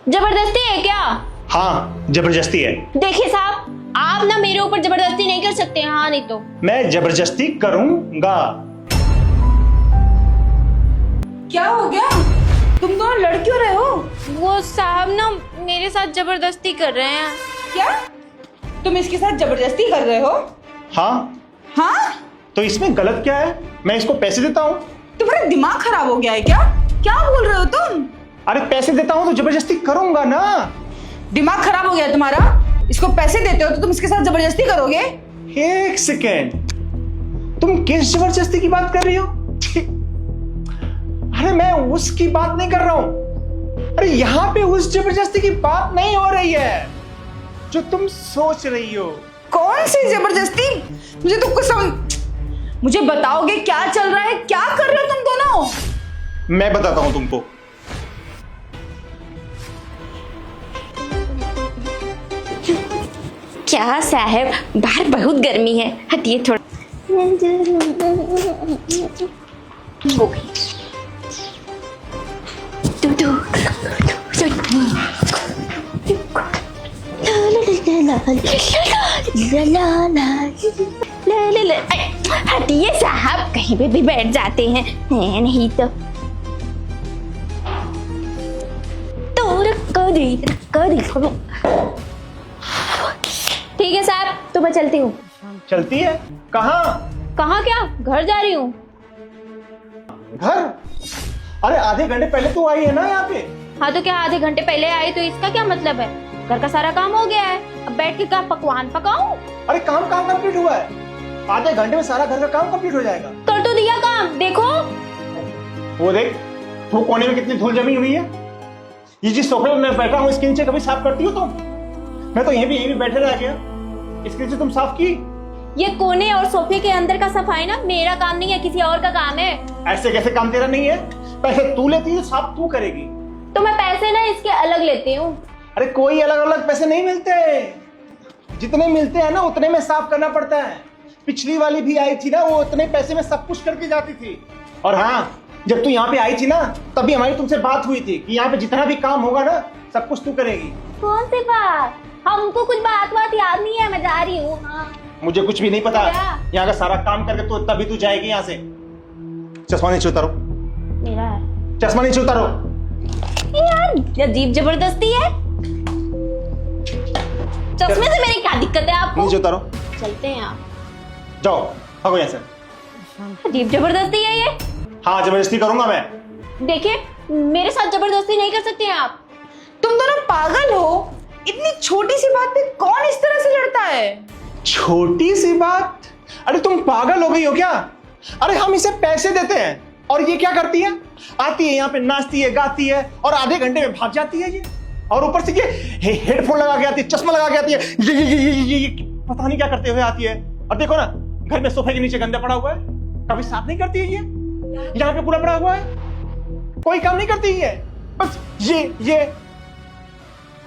जबरदस्ती है क्या? हाँ जबरदस्ती है। देखिए साहब, आप ना मेरे ऊपर जबरदस्ती नहीं कर सकते। हाँ नहीं तो मैं जबरदस्ती करूंगा। क्या हो गया? तुम दोनों लड़ क्यों रहे हो? वो साहब ना मेरे साथ जबरदस्ती कर रहे हैं। क्या तुम इसके साथ जबरदस्ती कर रहे हो? हाँ हाँ, तो इसमें गलत क्या है? मैं इसको पैसे देता हूँ। तुम्हारा दिमाग खराब हो गया है क्या? क्या बोल रहे हो तुम? अरे पैसे देता हूँ तो जबरदस्ती करूंगा ना। दिमाग खराब हो गया है तुम्हारा? इसको पैसे देते हो तो तुम इसके साथ जबरदस्ती करोगे? एक सेकेंड, तुम किस जबरदस्ती की बात कर रही हो? अरे मैं उसकी बात नहीं कर रहा हूं। अरे यहां पे उस जबरदस्ती की बात नहीं हो रही है जो तुम सोच रही हो। कौन सी जबरदस्ती? मुझे तो कुछ समझ, मुझे बताओगे क्या चल रहा है? क्या कर रहे हो तुम दोनों? मैं बताता हूं तुमको। क्या साहब, बाहर बहुत गर्मी है, हटिए थोड़ा। हो गई। हटिए साहब, कहीं पे भी बैठ जाते हैं। नहीं तो ठीक है साहब, तो मैं चलती हूँ। चलती है? कहाँ? कहाँ क्या? घर जा रही हूँ। घर? अरे आधे घंटे पहले तो आई है ना यहाँ पे। हाँ तो क्या आधे घंटे पहले आई तो इसका क्या मतलब है? घर का सारा काम हो गया है, अब बैठ के क्या पकवान पकाऊं? अरे काम कंप्लीट हुआ है। आधे घंटे में सारा घर का काम कंप्लीट हो जाएगा। कर तो दिया काम, देखो। वो देख, वो कोने में कितनी धूल जमी हुई है। ये जिस सोफे में मैं बैठा हूँ इसके नीचे कभी साफ करती हो तुम? मैं तो यहीं भी बैठे रह गया, इसके नीचे तुम साफ की? ये कोने और सोफे के अंदर का सफाई ना मेरा काम नहीं है, किसी और का काम है। ऐसे कैसे काम तेरा नहीं है? पैसे तू लेती है, साफ तू करेगी। तो मैं पैसे ना इसके अलग लेती हूँ। अरे कोई अलग अलग पैसे नहीं मिलते, जितने मिलते हैं ना उतने में साफ करना पड़ता है। पिछली वाली भी आई थी ना, वो उतने पैसे में सब कुछ करके जाती थी। और हाँ, जब तू यहाँ पे आई थी ना तभी हमारी तुमसे बात हुई थी कि यहाँ पे जितना भी काम होगा ना सब कुछ तू करेगी। कौन सी बात? हमको कुछ बात याद नहीं है, मैं जा रही हूँ। हाँ। मुझे कुछ भी नहीं पता। क्या? यहाँ का सारा काम करके तो तभी तू जाएगी यहाँ से। चश्मा नीचे उतारो। मेरा है। चश्मा नीचे उतारो। यार अजीब जबरदस्ती है। चश्मे से मेरी क्या दिक्कत है आपको? नीचे उतारो। चलते हैं आप। जाओ भागो यहाँ से। अजीब जबरदस्ती है ये। हाँ जबरदस्ती करूंगा मैं। देखिए, मेरे साथ जबरदस्ती नहीं कर सकते हैं आप। तुम दोनों पागल हो? इतनी छोटी सी बात पे कौन इस तरह से लड़ता है? छोटी सी बात? अरे तुम पागल हो गई हो क्या? अरे हम इसे पैसे देते हैं और ये क्या करती है? आती है यहाँ पे, नाचती है, गाती है और आधे घंटे में भाग जाती है ये। और ऊपर से ये हेडफोन लगा के आती है, चश्मा लगा के आती है, ये पता नहीं क्या करते हुए आती है। और देखो ना, घर में सोफे के नीचे गंदा पड़ा हुआ है, कभी साफ नहीं करती है ये। यहाँ पे पूरा पड़ा हुआ है, कोई काम नहीं करती है। बस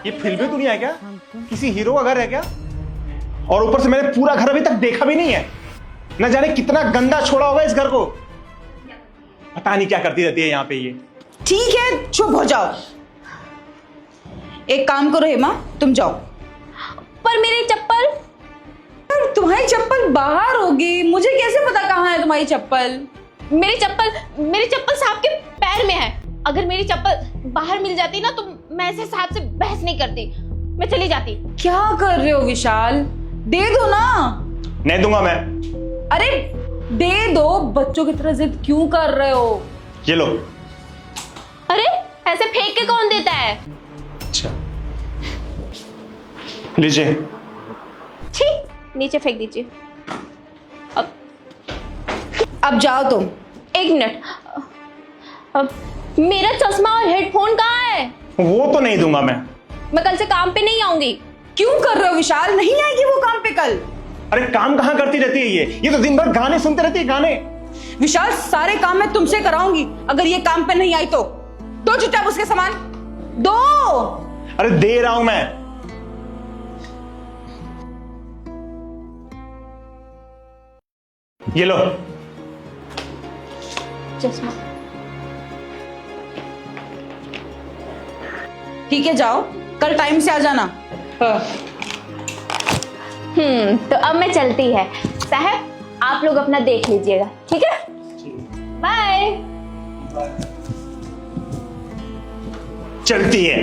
ये फिल्मी दुनिया है क्या? किसी हीरो का घर है क्या? और ऊपर से मैंने पूरा घर अभी तक देखा भी नहीं है, न जाने कितना गंदा छोड़ा होगा इस घर को। पता नहीं क्या करती रहती है यहाँ पे ये। ठीक है, चुप हो जाओ। एक काम करो हेमा, तुम जाओ। पर मेरी चप्पल? तुम्हारी चप्पल बाहर होगी, मुझे कैसे पता कहाँ है तुम्हारी चप्पल? मेरी चप्पल साहब के पैर में है। अगर मेरी चप्पल बाहर मिल जाती ना तो मैं ऐसे साहब से बहस नहीं करती, मैं चली जाती। क्या कर रहे हो विशाल? दे दो ना। नहीं दूंगा मैं। अरे दे दो, बच्चों की तरह जिद क्यों कर रहे हो? ये लो। अरे ऐसे फेंक के कौन देता है? अच्छा लीजिए। ठीक, नीचे फेंक दीजिए। अब जाओ तुम। एक मिनट, अब मेरा चश्मा और हेडफोन कहाँ है? वो तो नहीं दूंगा मैं। मैं कल से काम पे नहीं आऊंगी। क्यों कर रहे हो विशाल? नहीं आएगी वो काम पे कल। अरे काम कहाँ करती रहती है ये तो दिन भर गाने सुनते रहती है, गाने। विशाल सारे काम मैं तुमसे कराऊंगी, अगर ये काम पे नहीं आई तो दो चुपचाप उसके सामान दो। अरे दे रहा हूं मैं। ये लो चश्मा। ठीक है, जाओ, कल टाइम से आ जाना। तो अब मैं चलती है साहब, आप लोग अपना देख लीजिएगा, ठीक है? बाय। चलती है।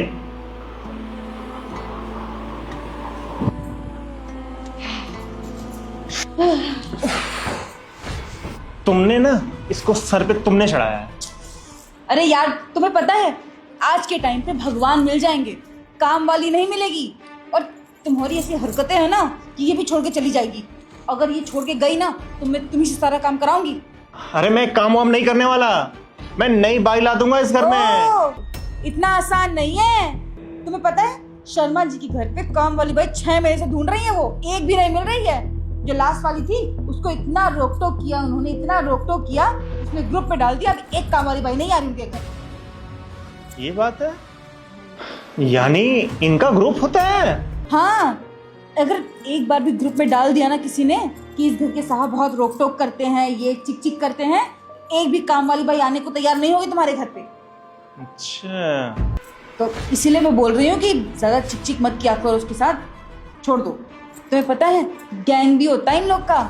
तुमने ना इसको सर पे तुमने चढ़ाया है। अरे यार, तुम्हें पता है आज के टाइम पे भगवान मिल जाएंगे, काम वाली नहीं मिलेगी। और तुम्हारी ऐसी हरकतें हैं ना कि ये भी छोड़ के चली जाएगी। अगर ये छोड़ के गई ना तो मैं तुम्ही से सारा काम कराऊंगी। अरे मैं काम वाम नहीं करने वाला, मैं नई बाई ला दूंगा इस घर में। ओह, इतना आसान नहीं है। तुम्हें पता है शर्मा जी के घर पे काम वाली बाई 6 महीने से ढूंढ रही है, वो एक भी नहीं मिल रही है। जो लास्ट वाली थी उसको इतना रोक टोक किया उन्होंने, इतना रोक टोक किया, उसने ग्रुप में डाल दिया। अब एक काम वाली बाई नहीं आ रही उनके घर। ये बात है, यानी इनका ग्रुप होता है। हाँ, अगर एक बार भी ग्रुप में डाल दिया ना किसी ने कि इस घर के साहब बहुत रोक टोक करते हैं, ये चिक चिक करते हैं, एक भी काम वाली बाई आने को तैयार नहीं होगी तुम्हारे घर पे। अच्छा, तो इसीलिए मैं बोल रही हूँ कि ज्यादा चिक चिक मत किया करो उसके साथ, छोड़ दो। तुम्हें पता है गैंग भी होता है इन लोग का,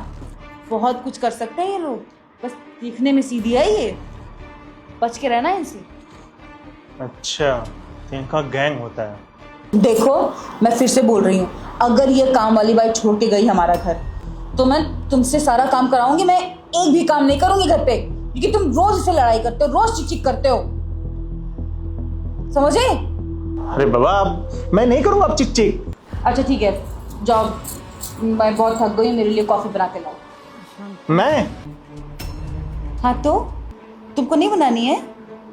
बहुत कुछ कर सकते हैं ये लोग, बस दिखने में सीधी है ये, बच के रहना है इनसे। अच्छा, तो इनका गैंग होता है। देखो, मैं फिर से बोल रही हूँ, अगर ये काम वाली बाई छोड़ के गई हमारा घर तो मैं तुमसे सारा काम कराऊंगी। मैं एक भी काम नहीं करूंगी घर पे, क्योंकि तुम रोज इसे लड़ाई करते हो, रोज चिक चिक करते हो, समझे? अरे बाबा, मैं नहीं करूंगा अब चिक चिक। अच्छा ठीक है, जाओ, मैं बहुत थक गई हूँ, मेरे लिए कॉफी बना के लाओ। मैं? हाँ तो तुमको नहीं बनानी है?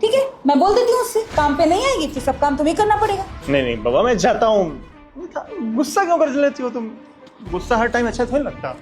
ठीक है, मैं बोल देती हूँ उससे, काम पे नहीं आएगी, फिर सब काम तुम्हें करना पड़ेगा। नहीं नहीं बाबा, मैं जाता हूँ। गुस्सा क्यों कर लेती हो तुम? गुस्सा हर टाइम अच्छा थोड़ी लगता।